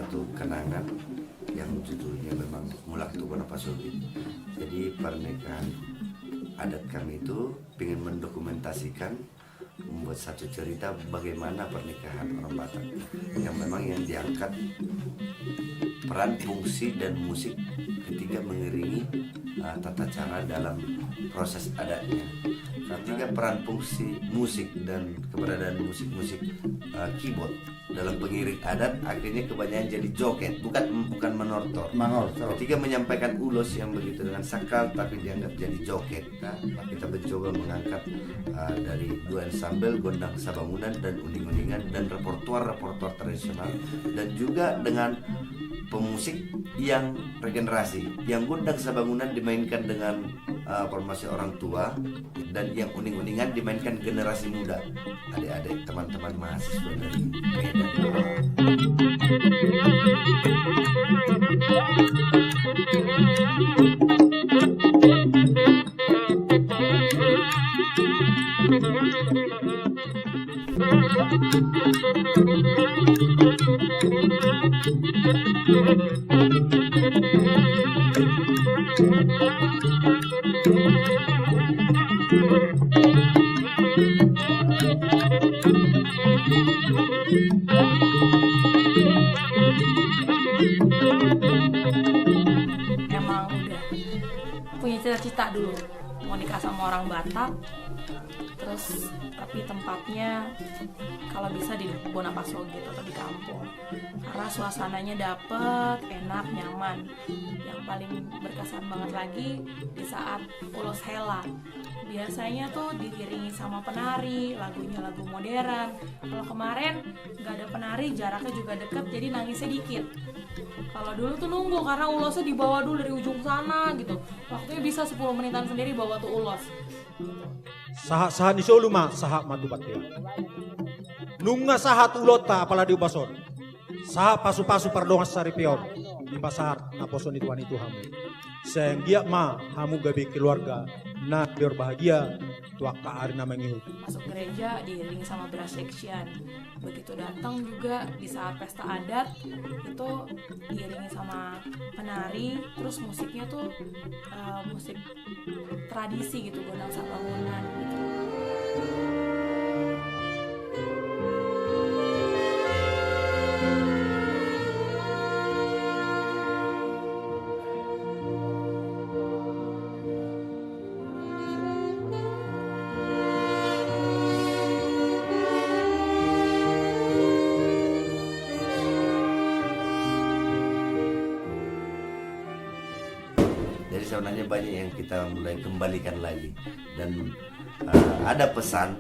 satu kenangan yang judulnya memang Mulak Tuban Pasogi. Jadi pernikahan adat kami itu ingin mendokumentasikan, membuat satu cerita bagaimana pernikahan orang Batak yang memang yang diangkat peran fungsi dan musik ketika mengiringi tata cara dalam proses adatnya. Ketika peran fungsi musik dan keberadaan musik-musik keyboard dalam pengiring adat akhirnya kebanyakan jadi joget, bukan menortor. Ketika menyampaikan ulos yang begitu dengan sakral tapi dianggap jadi joget. Nah, kita mencoba mengangkat dari dua ensemble Gondang Sabangunan dan Uning-Uningan dan repertuar tradisional, dan juga dengan pemusik yang regenerasi. Yang Gondang Sabangunan dimainkan dengan formasi orang tua, dan yang Uning-Uningan dimainkan generasi muda, adik-adik teman-teman mahasiswa dari Medan. Emang udah punya cita-cita dulu mau nikah sama orang Batak, terus tapi tempatnya kalau bisa di Bonapasogi gitu atau di kampung, karena suasananya dapet, enak, nyaman. Yang paling berkesan banget lagi di saat ulos hela, biasanya tuh diiringi sama penari, lagunya lagu modern. Kalau kemarin nggak ada penari, jaraknya juga deket, jadi nangisnya dikit. Kalau dulu tuh nunggu karena ulosnya dibawa dulu dari ujung sana gitu, waktunya bisa 10 menitan sendiri bawa tuh ulos. Sahat ni solo ma sahat matubat ya. Nunga sahat ulota apalagi ubason. Sahat pasu-pasu pardongas sari pion. Impa sahat naposon ituan itu hamu. Senggiak ma hamu gabi keluarga na biar bahagia tuak ka arina mengihut. Masuk gereja diiringi sama brass section. Begitu datang juga di saat pesta adat itu diiringi sama penari, terus musiknya tuh musik tradisi gitu, Gondang Sabangunan gitu. Jadi sebenarnya banyak yang kita mulai kembalikan lagi, dan ada pesan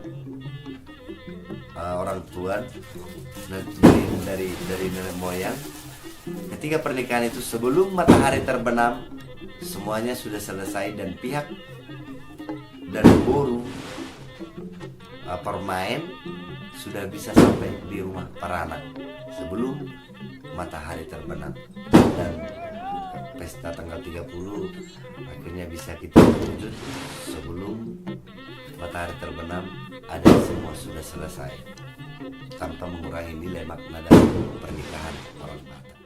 orang tua dari nenek moyang ketika pernikahan itu sebelum matahari terbenam semuanya sudah selesai, dan pihak dari boru permain sudah bisa sampai di rumah para anak sebelum matahari terbenam, dan pesta tanggal 30 akhirnya bisa kita wujud sebelum matahari terbenam. Ada semua sudah selesai tanpa mengurangi nilai makna dari pernikahan orang Batak.